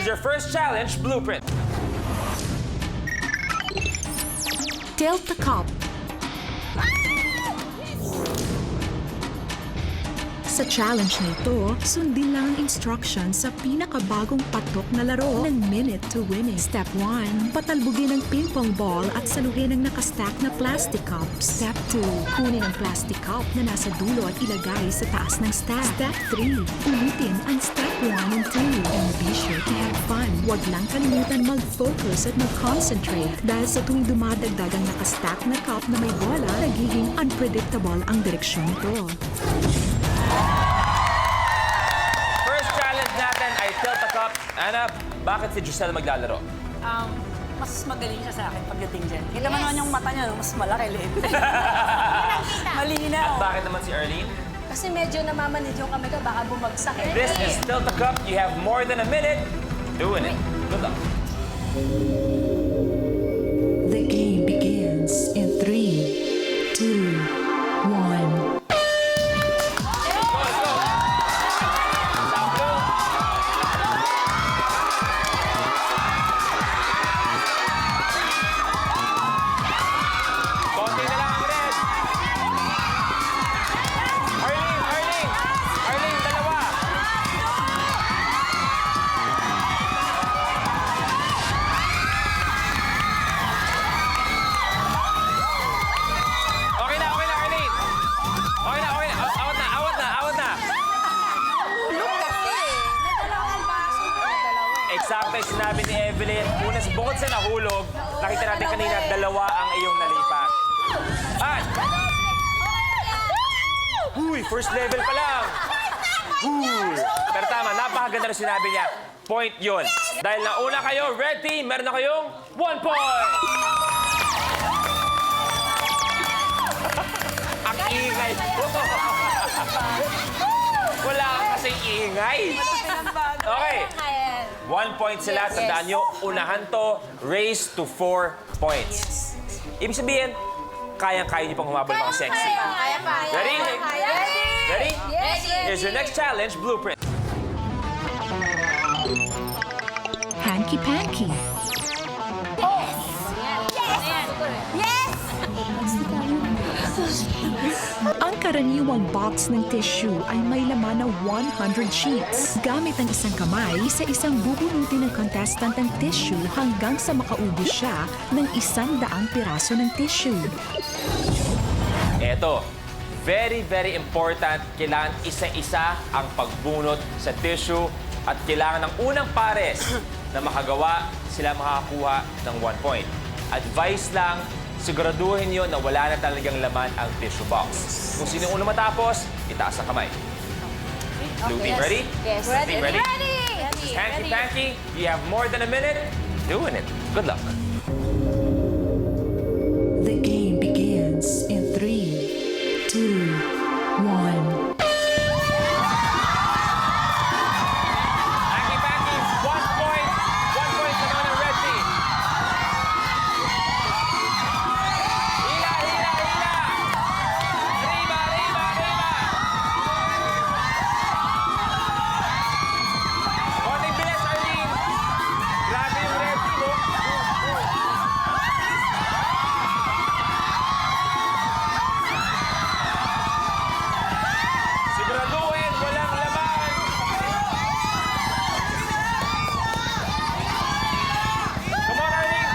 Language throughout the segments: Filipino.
Here's your first challenge blueprint. Tilt the cup. Sa challenge na ito, sundin lang ang instructions sa pinakabagong patok na laro ng Minute to Win It. Step 1, patalbugin ang ping-pong ball at saluhin ang nakastack na plastic cups. Step 2, kunin ang plastic cup na nasa dulo at ilagay sa taas ng stack. Step 3, ulitin ang step 1 and 2. And be sure to have fun. Huwag lang kalimutan mag-focus at mag-concentrate dahil sa tuwing dumadagdag ang nakastack na cup na may bola, nagiging unpredictable ang direksyon nito. First challenge natin ay Tilt the Cup. Ana, bakit si Giselle maglalaro? Mas magaling siya sa akin pagdating dyan. Kita mo naman yung mata niya, no? Mas malaki liit. Malinaw. At bakit naman si Arlene? Kasi medyo namamanid yung kamay ko, baka bumagsak eh. This is Tilt the Cup. You have more than a minute doing it. Good luck. The game begins in 3, 2, 1. Konti na lang ang red. Arlene, dalawa. Okay na, Arlene. Okay na. Awat na. Eksakto yung sinabi ni Evelyn. Unas bukod sa nahulog, nakita natin kanina, dalawa ang iyong nalipat. At, huy, first level pa lang. Huy. Pero tama, napakaganda na sinabi niya. Point yun. Dahil nauna kayo, red team, meron na kayong 1 point. Ang ingay po. Wala kang kasing ingay. Okay. 1 point sila. Tandaan nyo, unahan to, race to 4 points. Ibig sabihin, kayang-kaya nyo pang humabol mga sexy. Kaya pa. Ready? Ready? Yes. Here's your next challenge, blueprint. Hanky-panky. Yes! Ang karaniwang box ng tissue ay may laman na 100 sheets. Gamit ang isang kamay, sa isang bubunutin ng contestant ang tissue hanggang sa makaubos siya ng 100 piraso ng tissue. Eto, very, very important. Kailangan isa-isa ang pagbunot sa tissue at kailangan ng unang pares na makagawa, sila makakakuha ng 1 point. Advice lang, siguraduhin nyo na wala na talagang laman ang tissue box. Kung sino yung unang matapos, itaas ang kamay. Blue team, ready? Yes. Red team, ready? Ready. Hanky-panky, you have more than a minute. Doing it. Good luck. The game begins in 3, 2, 1. Hanky-panky, 1 point. 1 point sa naman ng red team. Hila! Arriba! Konting bilis, Arlene. Grabe yung red team, oh. Siguraduhin, walang laman. Come on, Arlene!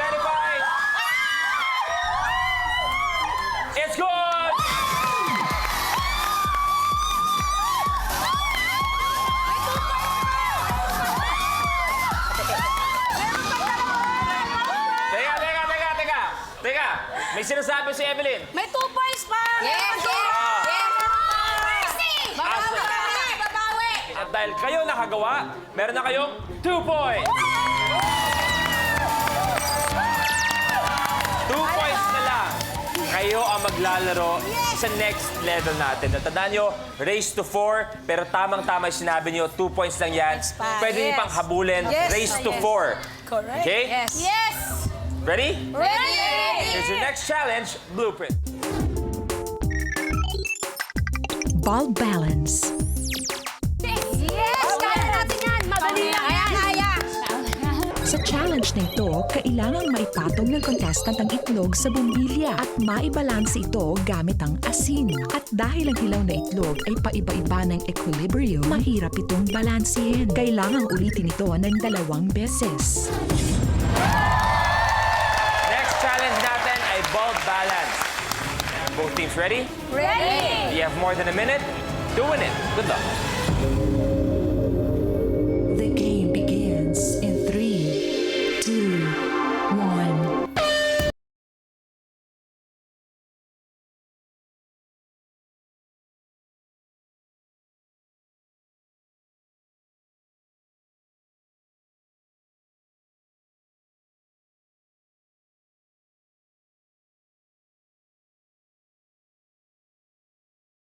Verify! It's good! Teka! May sinasabi si Evelyn. May 2 points pa! Yes. Babawi. At dahil kayo nakagawa, meron na kayong 2 points. 2 points na lang. Kayo ang maglalaro sa next level natin. Tandaan nyo, race to 4, pero tamang-tama yung sinabi nyo, 2 points lang yan. Pwede nyo pang habulin, Yes. race to 4. Correct. Okay? Yes. Yes. Ready? Ready. Here's your next challenge, blueprint. Ball balance. Yes! Kaya natin yan! Madali lang yan! Kaya! Sa challenge na ito, kailangang maipatong ng contestant ang itlog sa bumbilya at maibalanse ito gamit ang asin. At dahil ang hilaw na itlog ay paiba-iba ng equilibrium, mahirap itong balansehin. Kailangang ulitin ito ng 2 beses. Next challenge natin ay ball balance. Both teams ready? Ready! You have more than a minute to win it. Good luck.